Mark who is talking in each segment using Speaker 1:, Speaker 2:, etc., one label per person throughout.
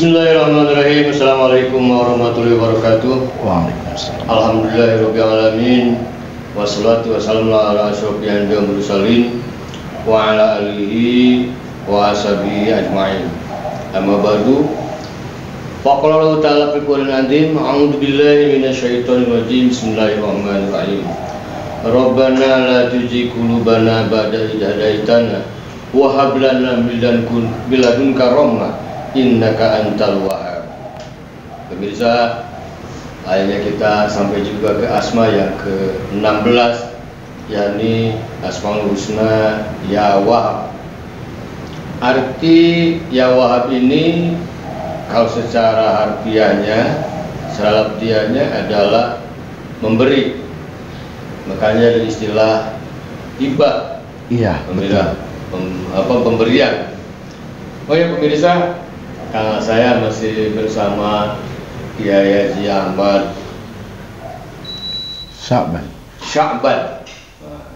Speaker 1: Bismillahirrahmanirrahim. Assalamualaikum warahmatullahi wabarakatuh.
Speaker 2: Waalaikumsalam.
Speaker 1: Alhamdulillahirrahmanirrahim. Wassalatu wassalamu ala asyrofil anbiya'i wal mursalin wa ala alihi wa ashabihi ajma'in. Amma ba'du. Faqala Allah ta'ala fil Qur'anil azim, a'udzu billahi minasyaitonir rajim. Bismillahirrahmanirrahim. Rabbana la tuzigh qulubana ba'da idh hadaitana wa hab lana min ladunka rahmah innaka antal wahhab. Pemirsa, akhirnya kita sampai juga ke asma yang ke-16, yakni Asmaul Husna Ya Wahhab. Arti Ya Wahhab ini kalau secara harfiahnya, secara lafziahnya adalah memberi. Makanya ada istilah hibah.
Speaker 2: Iya,
Speaker 1: pemirsa, pemberian. Oh ya pemirsa, karena saya masih bersama Kiai Haji Ahmad Sya'ban. Nah,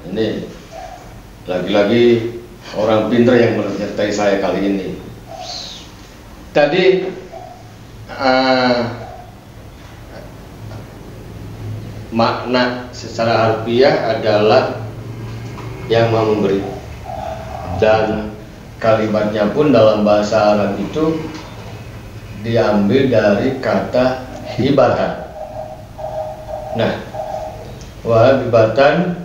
Speaker 1: ini lagi-lagi orang pintar yang menyertai saya kali ini. Tadi makna secara harfiah adalah yang mau memberi, dan kalimatnya pun dalam bahasa Arab itu diambil dari kata hibatan. Nah, hibatan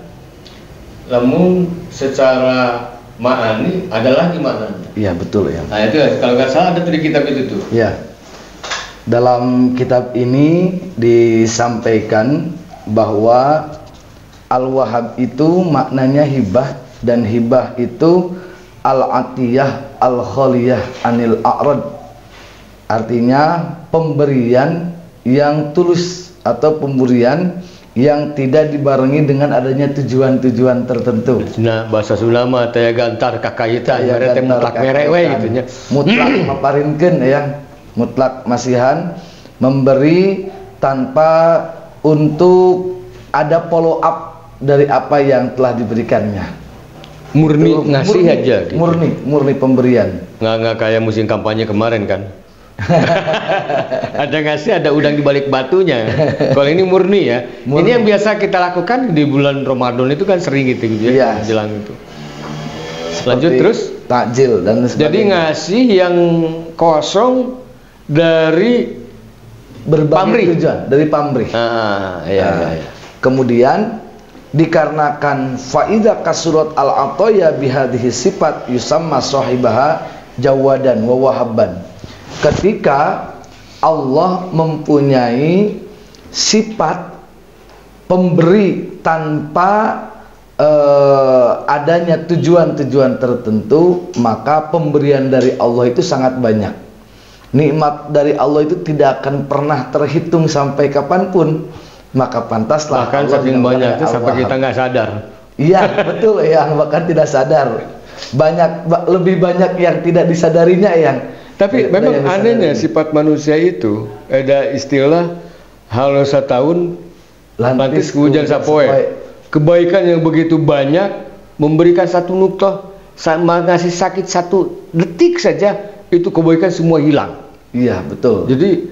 Speaker 1: namun secara ma'ani adalah gimana?
Speaker 2: Iya, betul ya.
Speaker 1: Nah itu kalau nggak salah ada di kitab itu tuh.
Speaker 2: Iya. Dalam kitab ini disampaikan bahwa Al-Wahhab itu maknanya hibah, dan hibah itu al-atiyah al-khaliyah anil a'rad. Artinya pemberian yang tulus atau pemberian yang tidak dibarengi dengan adanya tujuan-tujuan tertentu.
Speaker 1: Nah, bahasa Sunda mah teh gantar kakayita
Speaker 2: ya
Speaker 1: mutlak mere we gitu nya.
Speaker 2: Mutlak maparinkeun ya, mutlak masihan, memberi tanpa untuk ada follow up dari apa yang telah diberikannya.
Speaker 1: Murni ngasih aja gitu.
Speaker 2: Murni pemberian.
Speaker 1: Nggak kayak musim kampanye kemarin kan. Ada ngasih, ada udang di balik batunya. Kalau ini murni ya. Murni. Ini yang biasa kita lakukan di bulan Ramadan itu kan sering gitu ya, jelang itu. Lanjut terus.
Speaker 2: Takjil dan sebagainya. Jadi
Speaker 1: ngasih yang kosong dari
Speaker 2: berbagai tujuan, dari pamrih.
Speaker 1: Iya.
Speaker 2: Kemudian dikarenakan faida kasurat al-ataya bihadhihi sifat yusamma sahibaha jawadan wa wahabban. Ketika Allah mempunyai sifat pemberi tanpa adanya tujuan-tujuan tertentu, maka pemberian dari Allah itu sangat banyak. Nikmat dari Allah itu tidak akan pernah terhitung sampai kapanpun. Maka pantaslah
Speaker 1: bahkan saking banyaknya sampai kita nggak sadar.
Speaker 2: Iya, betul ya, bahkan tidak sadar. Lebih banyak yang tidak disadarinya yang.
Speaker 1: Tapi memang anehnya sifat manusia itu ada istilah halo setahun lantis hujan sapoe. Kebaikan yang begitu banyak memberikan satu nuktah, sama ngasih sakit satu detik saja, itu kebaikan semua hilang.
Speaker 2: Iya, betul.
Speaker 1: Jadi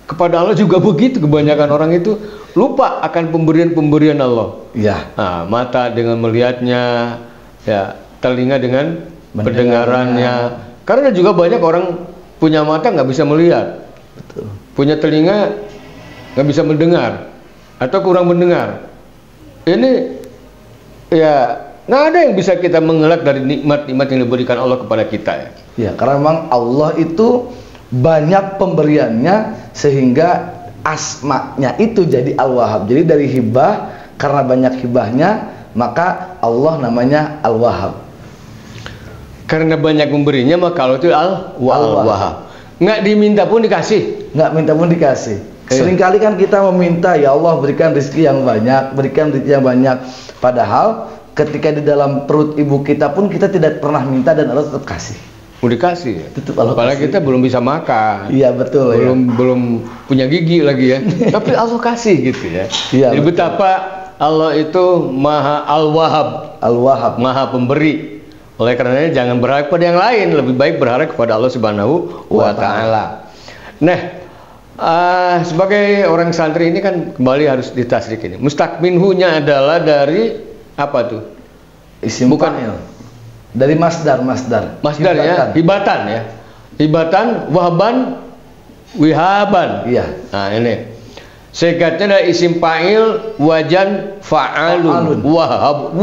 Speaker 1: kepada Allah juga begitu, kebanyakan orang itu lupa akan pemberian-pemberian Allah.
Speaker 2: Iya.
Speaker 1: Nah, mata dengan melihatnya, ya, telinga dengan pendengarannya. Karena juga banyak orang punya mata nggak bisa melihat, betul. Punya telinga nggak bisa mendengar atau kurang mendengar. Ini ya nggak ada yang bisa kita mengelak dari nikmat-nikmat yang diberikan Allah kepada kita ya.
Speaker 2: Ya, karena memang Allah itu banyak pemberiannya sehingga asmanya itu jadi Al-Wahhab. Jadi dari hibah, karena banyak hibahnya maka Allah namanya Al-Wahhab.
Speaker 1: Karena banyak memberinya maka Allah itu Al-Wahhab. Nggak diminta pun dikasih.
Speaker 2: Nggak minta pun dikasih. Seringkali kan kita meminta, ya Allah berikan rezeki yang banyak, berikan rezeki yang banyak. Padahal ketika di dalam perut ibu kita pun kita tidak pernah minta dan Allah tetap kasih.
Speaker 1: Mau dikasih.
Speaker 2: Apalagi
Speaker 1: kita belum bisa makan.
Speaker 2: Iya, betul.
Speaker 1: Belum punya gigi lagi ya. Tapi Allah kasih gitu ya.
Speaker 2: Iya,
Speaker 1: jadi betapa Allah itu Maha Al-Wahhab.
Speaker 2: Al-Wahhab,
Speaker 1: Maha Pemberi. Oleh karenanya jangan berharap pada yang lain, lebih baik berharap kepada Allah Subhanahu wa taala. Nah, sebagai orang santri ini kan kembali harus ditasrik ini. Mustaq minhu-nya adalah dari apa tuh?
Speaker 2: Isim fa'il. Dari masdar
Speaker 1: ya, hibatan ya. Hibatan, wahban, wihaban.
Speaker 2: Iya.
Speaker 1: Nah, ini. Segatnya dari isim fa'il, wajan, fa'alun, wahab.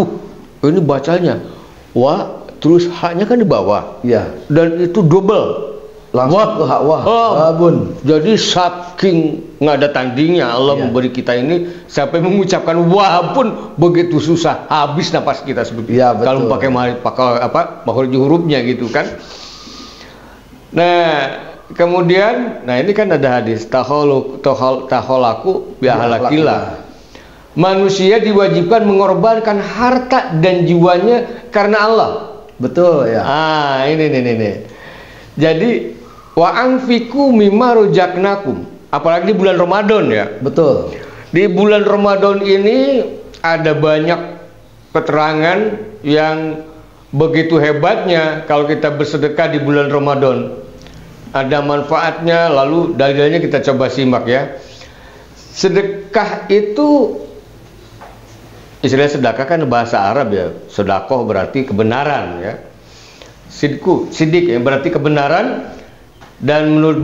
Speaker 1: Ini bacanya wa, terus haknya kan di bawah.
Speaker 2: Iya.
Speaker 1: Dan itu double.
Speaker 2: Langsung ke hak wahabun.
Speaker 1: Jadi saking nggak ada tandingnya Allah memberi kita ini sampai mengucapkan wahab pun begitu susah, habis napas kita seperti
Speaker 2: ya,
Speaker 1: kalau pakai makhraj hurufnya gitu kan. Nah, kemudian ini kan ada hadis taholaku biahalakillah. Manusia diwajibkan mengorbankan harta dan jiwanya karena Allah.
Speaker 2: Betul ya.
Speaker 1: Ini. Jadi wa anfiqu mimma rujaknakum. Apalagi di bulan Ramadan ya.
Speaker 2: Betul.
Speaker 1: Di bulan Ramadan ini ada banyak keterangan yang begitu hebatnya kalau kita bersedekah di bulan Ramadan. Ada manfaatnya, lalu dalilnya kita coba simak ya. Sedekah itu, istilah sedekah kan bahasa Arab ya. Sedekah berarti kebenaran ya. Sidik ya berarti kebenaran. Dan menurut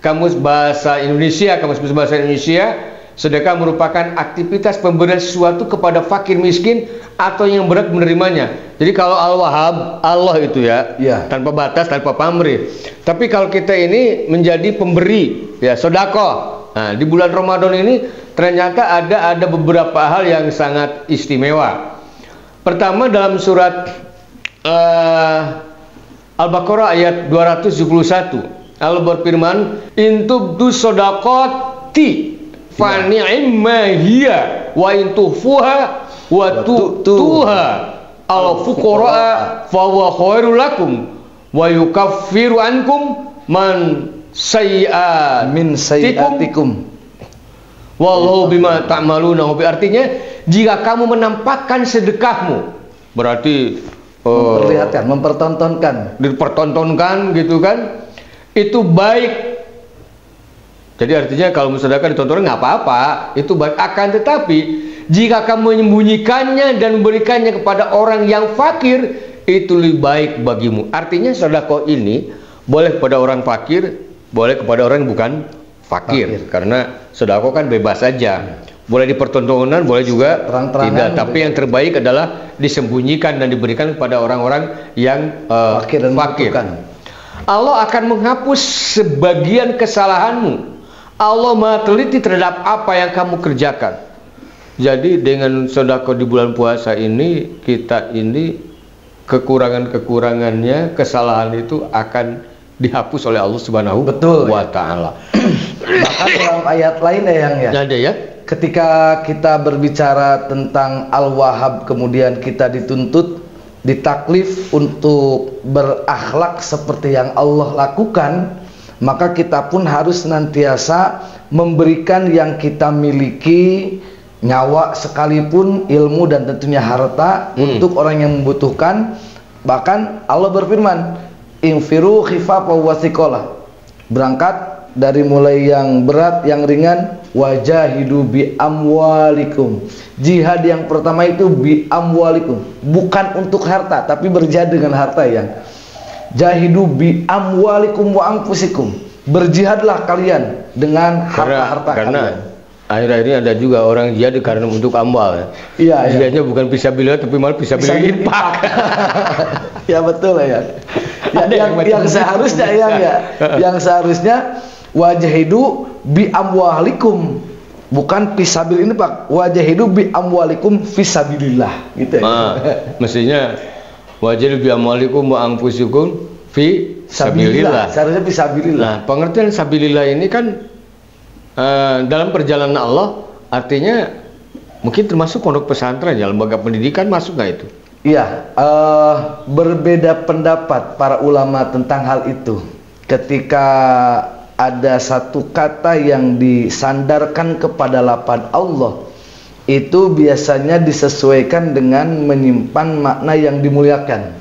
Speaker 1: kamus bahasa Indonesia, sedekah merupakan aktivitas pemberian sesuatu kepada fakir miskin atau yang berat menerimanya. Jadi kalau Al-Wahhab, Allah itu ya, tanpa batas, tanpa pamrih. Tapi kalau kita ini menjadi pemberi, ya sedekah. Nah, di bulan Ramadan ini ternyata ada beberapa hal yang sangat istimewa. Pertama dalam surat Al-Baqarah ayat 271. Allah berfirman, "Intubdu shadaqati fa ni'ma hiya wa intufuha wa tu'tuha al-fuqara fa huwa khairul lakum wa yukaffiru ankum man sayyi'atikum wallahu bima ta'maluna." Artinya, jika kamu menampakkan sedekahmu, berarti dipertontonkan gitu kan, itu baik. Jadi artinya kalau sedekah ditonton nggak apa-apa, itu baik. Akan tetapi jika kamu menyembunyikannya dan memberikannya kepada orang yang fakir, itu lebih baik bagimu. Artinya sedekah ini boleh kepada orang fakir, boleh kepada orang yang bukan fakir. Karena sedekah kan bebas saja. Boleh dipertontonkan, boleh juga tidak. Tapi yang terbaik adalah disembunyikan dan diberikan kepada orang-orang yang fakir. Allah akan menghapus sebagian kesalahanmu. Allah Maha teliti terhadap apa yang kamu kerjakan. Jadi dengan sedekah di bulan puasa ini, kita ini kekurangannya, kesalahan itu akan dihapus oleh Allah Subhanahu wa taala.
Speaker 2: Bahkan dalam ayat lain ya.
Speaker 1: Ada ya.
Speaker 2: Ketika kita berbicara tentang Al-Wahhab, kemudian kita dituntut, ditaklif untuk berakhlak seperti yang Allah lakukan, maka kita pun harus senantiasa memberikan yang kita miliki, nyawa sekalipun, ilmu dan tentunya harta untuk orang yang membutuhkan. Bahkan Allah berfirman, "Infiru khifafan wa thiqala." Berangkat dari mulai yang berat, yang ringan, wajahidu bi amwalikum. Jihad yang pertama itu bi amwalikum, bukan untuk harta, tapi berjihad dengan harta ya. Jahidu bi amwalikum wa anfusikum. Berjihadlah kalian dengan harta-harta kalian. Karena
Speaker 1: akhir-akhir ini ada juga orang jihad karena untuk amwal ya.
Speaker 2: Iya,
Speaker 1: jihadnya bukan fisabilillah tapi malah fisabilillah infak.
Speaker 2: Ya betul ya. Yang seharusnya yang seharusnya wajahidu bi amwalikum, bukan fisabil ini Pak. Wajahidu bi amwalikum fisabilillah gitu ya.
Speaker 1: Mestinya wajahidu bi amwalikum wa anfusikum fi sabilillah.
Speaker 2: Seharusnya fisabilillah.
Speaker 1: Nah, pengertian sabilillah ini kan dalam perjalanan Allah, artinya mungkin termasuk pondok pesantren ya, lembaga pendidikan masuk nggak itu?
Speaker 2: Iya, berbeda pendapat para ulama tentang hal itu. Ketika ada satu kata yang disandarkan kepada lafaz Allah, itu biasanya disesuaikan dengan menyimpan makna yang dimuliakan.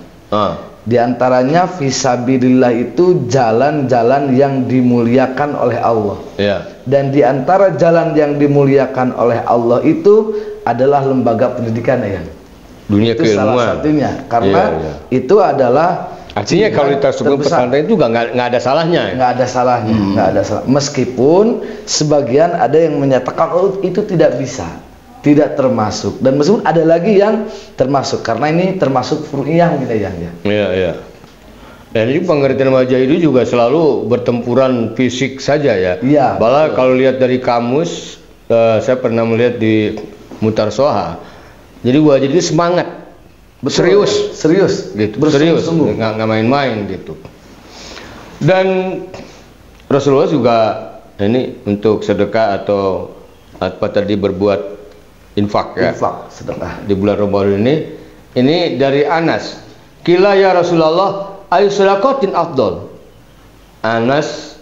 Speaker 2: Di antaranya fisabilillah itu jalan-jalan yang dimuliakan oleh Allah. Dan di antara jalan yang dimuliakan oleh Allah itu adalah lembaga pendidikan ya.
Speaker 1: Dunia
Speaker 2: itu
Speaker 1: keilmuan.
Speaker 2: Salah satunya karena itu adalah
Speaker 1: artinya kalau kita sebut pesantren itu nggak ada salahnya.
Speaker 2: Nggak ada salahnya, nggak ada salah. Meskipun sebagian ada yang menyatakan oh itu tidak bisa, tidak termasuk. Dan meskipun ada lagi yang termasuk karena ini termasuk furu'iyah gitu ya.
Speaker 1: Iya. Dan ini pengertian wajah itu juga selalu bertempuran fisik saja ya.
Speaker 2: Iya.
Speaker 1: Malah kalau lihat dari kamus, saya pernah melihat di Mutarsoha. Jadi wajah itu semangat, serius, gitu, serius, nggak main-main gitu. Dan Rasulullah juga ini untuk sedekah atau apa tadi berbuat infak ya.
Speaker 2: Infak, sedekah
Speaker 1: di bulan Ramadan ini dari Anas. Qila ya Rasulullah, ayu sedaqatin afdal. Anas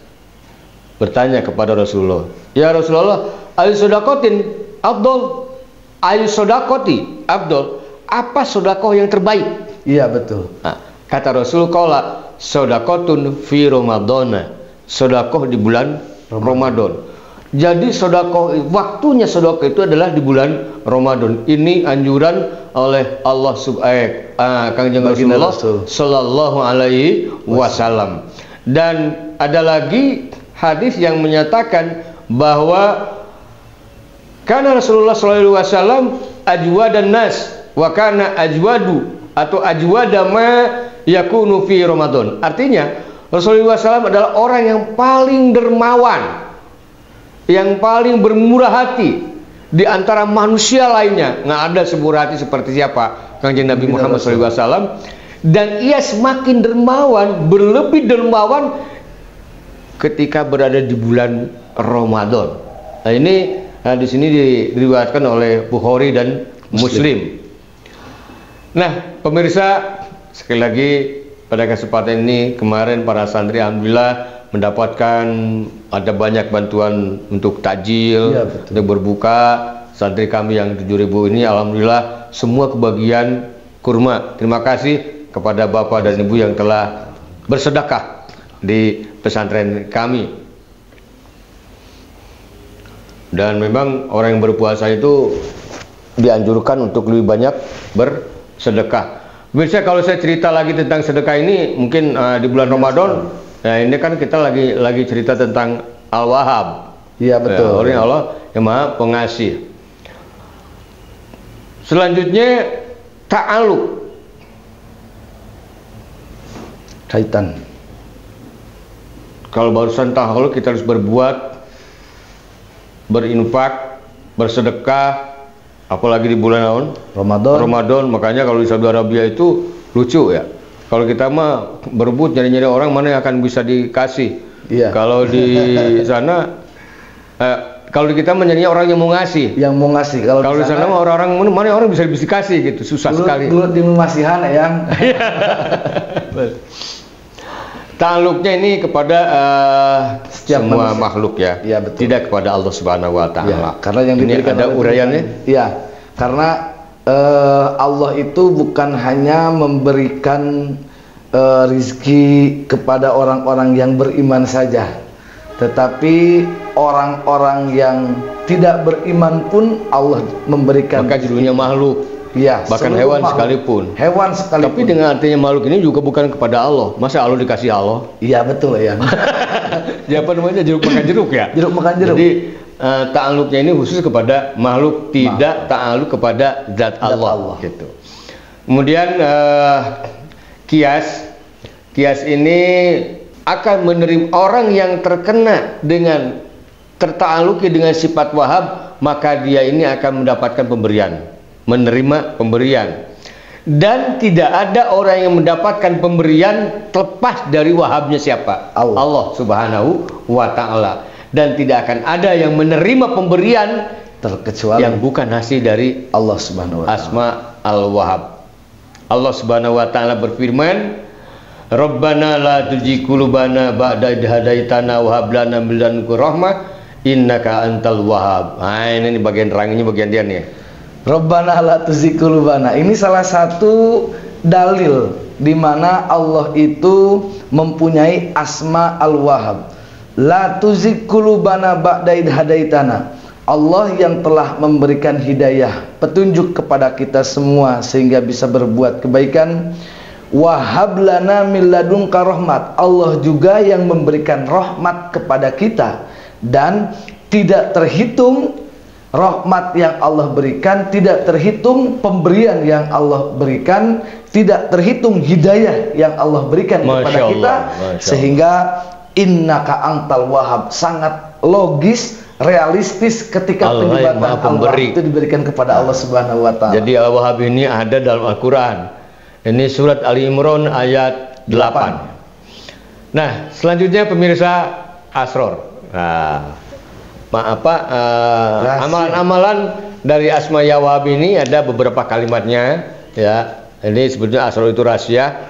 Speaker 1: bertanya kepada Rasulullah, ya Rasulullah, ayu sedaqatin afdal? Ayu sedaqati afdal, apa sedekah yang terbaik?
Speaker 2: Iya betul.
Speaker 1: Nah, kata Rasul qala sedaqatun fi Ramadana, sedekah di bulan Ramadan. Jadi sedekah, waktunya sedekah itu adalah di bulan Ramadan. Ini anjuran oleh Allah Kangjeng Rasulullah sallallahu alaihi wasallam. Dan ada lagi hadis yang menyatakan bahwa karena Rasulullah sallallahu alaihi wasallam ajwadan nas wa kana ajwadu atau ajwada ma yakunu fi Ramadan. Artinya Rasulullah SAW adalah orang yang paling dermawan, yang paling bermurah hati di antara manusia lainnya. Nggak ada semurah hati seperti siapa? Kanjeng Nabi Muhammad SAW. Dan ia semakin dermawan, berlebih dermawan ketika berada di bulan Ramadan. Nah ini di sini diriwayatkan oleh Bukhari dan Muslim. Nah pemirsa, sekali lagi pada kesempatan ini kemarin para santri alhamdulillah mendapatkan ada banyak bantuan untuk takjil, untuk berbuka. Santri kami yang 7.000 ini alhamdulillah semua kebagian kurma. Terima kasih kepada Bapak dan Ibu yang telah bersedekah di pesantren kami. Dan memang orang yang berpuasa itu dianjurkan untuk lebih banyak bersedekah. Biasanya kalau saya cerita lagi tentang sedekah ini mungkin di bulan Ramadan. Nah ini kan kita lagi cerita tentang Al-Wahhab.
Speaker 2: Iya betul.
Speaker 1: Orang Allah yang Maha Pengasih. Selanjutnya ta'aluk.
Speaker 2: Kaitan.
Speaker 1: Kalau barusan ta'aluk kita harus berbuat, berinfak, bersedekah, apalagi di bulan Ramadan. Makanya kalau di Saudi Arabia itu lucu ya. Kalau kita mah berebut nyari-nyari orang mana yang akan bisa dikasih.
Speaker 2: Iya.
Speaker 1: Kalau di sana, kalau di kita menyarinya orang yang mau ngasih.
Speaker 2: Yang mau ngasih.
Speaker 1: Kalau di sana mah orang-orang mana orang bisa dikasih gitu, susah sekali.
Speaker 2: Dulu di Masihan yang.
Speaker 1: Ta'aluknya ini kepada semua manusia, makhluk ya.
Speaker 2: Ya betul.
Speaker 1: Tidak kepada Allah Subhanahu wa taala.
Speaker 2: Ya, karena yang diberikan
Speaker 1: ada uraiannya.
Speaker 2: Iya. Karena Allah itu bukan hanya memberikan rizki kepada orang-orang yang beriman saja, tetapi orang-orang yang tidak beriman pun Allah memberikan.
Speaker 1: Maka judulnya makhluk.
Speaker 2: Iya,
Speaker 1: bahkan hewan sekalipun.
Speaker 2: Hewan sekalipun.
Speaker 1: Tapi dengan artinya makhluk ini juga bukan kepada Allah. Masa Allah dikasih Allah?
Speaker 2: Iya betul ya.
Speaker 1: Ya apa namanya, jeruk makan jeruk ya?
Speaker 2: Jeruk makan jeruk.
Speaker 1: Jadi ta'aluknya ini khusus kepada makhluk, tidak ta'aluk kepada zat Allah. Gitu. Kemudian kias ini akan menerima orang yang terkena dengan terta'aluki dengan sifat wahab, maka dia ini akan mendapatkan pemberian. Menerima pemberian, dan tidak ada orang yang mendapatkan pemberian terlepas dari wahabnya siapa? Allah Subhanahu wa taala. Dan tidak akan ada yang menerima pemberian
Speaker 2: terkecuali
Speaker 1: yang bukan hasil dari
Speaker 2: Allah Subhanahu wa taala.
Speaker 1: Asma al-Wahhab. Allah Subhanahu wa taala berfirman, Rabbana la tuzigh qulubana ba'da idh hadaitana wa hab lana min ladunka rahmah innaka antal wahhab. Nah, ini bagian ranginya bagian dia nih.
Speaker 2: Rabbana la tuzigh qulubana. Ini salah satu dalil di mana Allah itu mempunyai asma al-wahhab. La tuzigh qulubana ba'da idh hadaitana. Allah yang telah memberikan hidayah, petunjuk kepada kita semua sehingga bisa berbuat kebaikan. Wahab lana min ladunka rahmat. Allah juga yang memberikan rahmat kepada kita, dan tidak terhitung rahmat yang Allah berikan, tidak terhitung pemberian yang Allah berikan, tidak terhitung hidayah yang Allah berikan kepada kita, sehingga innaka antal wahhab sangat logis, realistis ketika penyebatan Allah itu diberikan kepada Allah Subhanahu wa taala.
Speaker 1: Jadi Al-Wahhab ini ada dalam Al-Qur'an. Ini surat Ali Imran ayat 8. Nah, selanjutnya pemirsa Asror. Nah, amalan-amalan dari Asma Ya Wahhab ini ada beberapa kalimatnya ya. Ini sebetulnya Asror itu rahasia.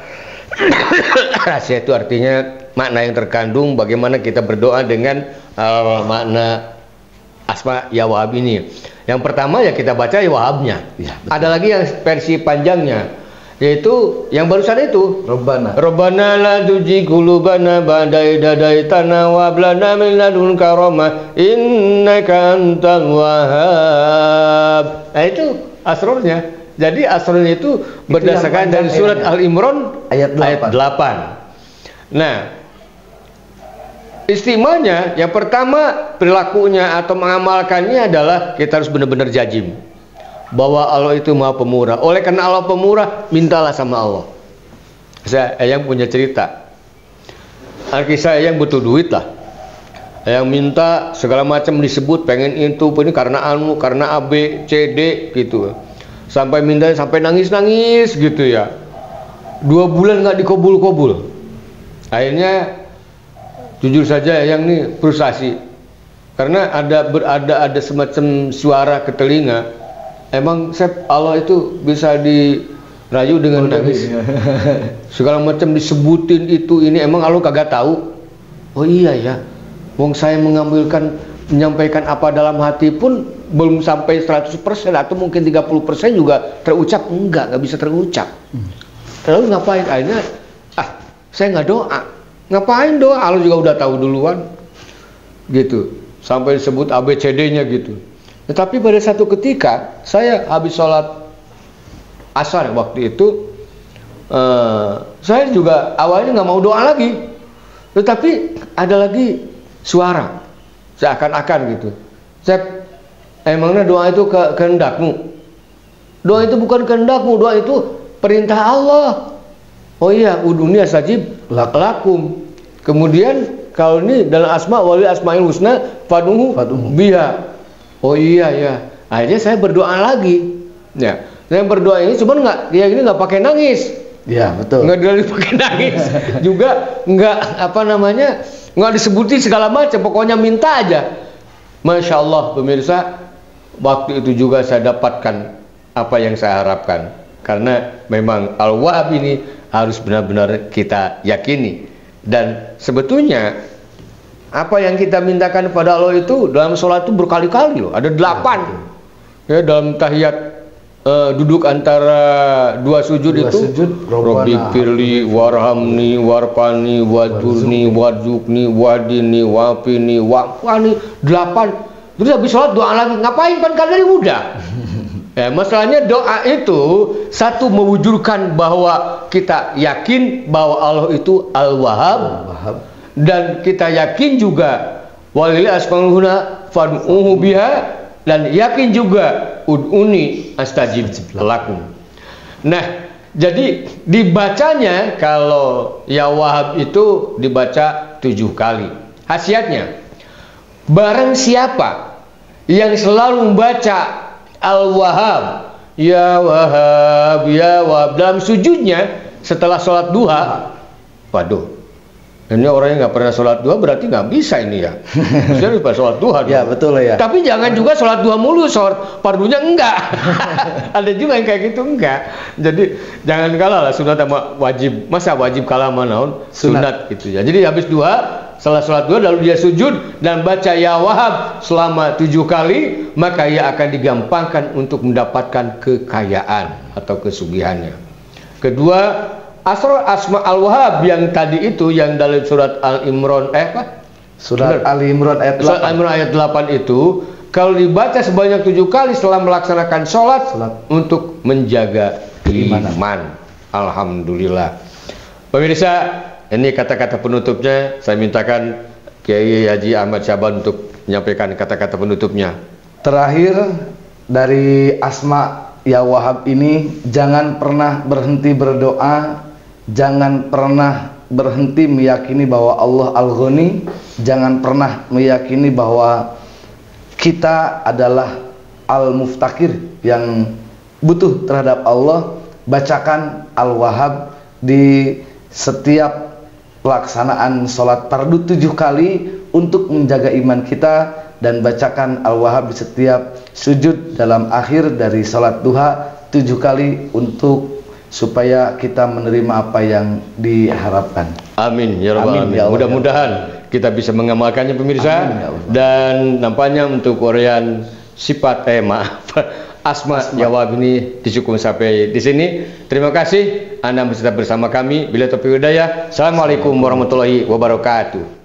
Speaker 1: Rahasia itu artinya makna yang terkandung bagaimana kita berdoa dengan makna Asma Ya Wahhab ini. Yang pertama ya kita baca ya Wahhabnya. Ya, ada lagi yang versi panjangnya, yaitu yang barusan itu Rabbana la tuzigh qulubana ba'da idh hadaitana wa hab lana min ladunka rahmah innaka antal wahhab. Nah, itu asrornya. Jadi asrornya itu berdasarkan dari surat Al-Imran ayat 8. Nah, istimewanya yang pertama perilakunya atau mengamalkannya adalah kita harus benar-benar jazim bahwa Allah itu Maha Pemurah. Oleh karena Allah pemurah, mintalah sama Allah. Yang punya cerita. Kisah yang butuh duit lah. Yang minta segala macam disebut, pengen itu, ini karena anu, karena A, B, C, D gitu. Sampai minta sampai nangis-nangis gitu ya. 2 bulan nggak dikabul-kabul. Akhirnya jujur saja yang ini frustasi. Karena ada semacam suara ke telinga. Emang Allah itu bisa dirayu dengan nangis. Segala macam disebutin itu ini, emang Allah kagak tahu? Oh iya ya. Wong saya menyampaikan apa dalam hati pun belum sampai 100% atau mungkin 30% juga terucap, enggak bisa terucap. Lalu ngapain? Akhirnya saya nggak doa. Ngapain doa? Allah juga udah tahu duluan. Gitu. Sampai disebut ABCD-nya gitu. Tetapi pada satu ketika saya habis sholat asar waktu itu, saya juga awalnya nggak mau doa lagi, tetapi ada lagi suara seakan-akan gitu. Emangnya doa itu kehendakmu? Doa itu bukan kehendakmu, doa itu perintah Allah. Oh iya, udhuni astajib lakum. Kemudian kalau ini dalam asma wali asmaul husna fad'uhu biha. Oh iya ya. Akhirnya saya berdoa lagi. Ya, saya berdoa ini cuman nggak pakai nangis.
Speaker 2: Ya betul.
Speaker 1: Nggak pakai nangis. Juga nggak disebutin segala macam. Pokoknya minta aja. Masya Allah pemirsa, waktu itu juga saya dapatkan apa yang saya harapkan. Karena memang Al-Wahhab ini harus benar-benar kita yakini. Dan sebetulnya apa yang kita mintakan kepada Allah itu dalam sholat itu berkali-kali loh. Ada 8 ya, dalam tahiyat duduk antara 2 sujud itu Rabbi firli warhamni warfani wadurni wadukni wadini wafini wafani 8. Terus habis sholat doa lagi. Ngapain? Kan kali udah. Ya, masalahnya doa itu satu mewujudkan bahwa kita yakin bahwa Allah itu Al-Wahhab, dan kita yakin juga walil asmaul husna fad'uhu biha, dan yakin juga ud'uni astajib lakum. Nah, jadi dibacanya kalau Ya Wahhab itu dibaca 7 kali. Khasiatnya, barang siapa yang selalu membaca Al-Wahhab, Ya Wahhab, Ya Wahhab dalam sujudnya setelah sholat duha, waduh, Ini orang yang nggak pernah sholat duha berarti nggak bisa ini ya. Saya lupa sholat duha.
Speaker 2: Ya betul ya.
Speaker 1: Tapi jangan juga sholat duha mulu, sholat fardunya enggak. Ada juga yang kayak gitu enggak. Jadi jangan kalah lah sunat sama wajib. Masa wajib kalah sama naon? Sunat gitu ya. Jadi habis duha, setelah sholat duha lalu dia sujud dan baca ya wahab selama 7 kali, maka ia akan digampangkan untuk mendapatkan kekayaan atau kesugihannya. Kedua, asma al-wahhab yang tadi itu yang dalam surat Al-Imran
Speaker 2: Surat Ali-Imran ayat 8.
Speaker 1: Surat Al-Imran ayat 8 itu kalau dibaca sebanyak 7 kali setelah melaksanakan sholat untuk menjaga iman. Alhamdulillah. Pemirsa, ini kata-kata penutupnya. Saya mintakan Kiai Haji Ahmad Syaban untuk menyampaikan kata-kata penutupnya.
Speaker 2: Terakhir dari asma ya Wahab ini, jangan pernah berhenti berdoa, jangan pernah berhenti meyakini bahwa Allah Al-Ghani, jangan pernah meyakini bahwa kita adalah Al-Muftakir yang butuh terhadap Allah. Bacakan Al-Wahhab di setiap pelaksanaan sholat fardu 7 kali untuk menjaga iman kita, dan bacakan Al-Wahhab di setiap sujud dalam akhir dari sholat duha 7 kali untuk supaya kita menerima apa yang diharapkan.
Speaker 1: Amin ya rabbal alamin. Mudah-mudahan kita bisa mengamalkannya pemirsa. Amin, ya Allah. Dan nampaknya untuk uraian sifat asma jawab ini cukup sampai di sini. Terima kasih Anda bersama kami. Bila taufiq hidayah. Assalamualaikum warahmatullahi wabarakatuh.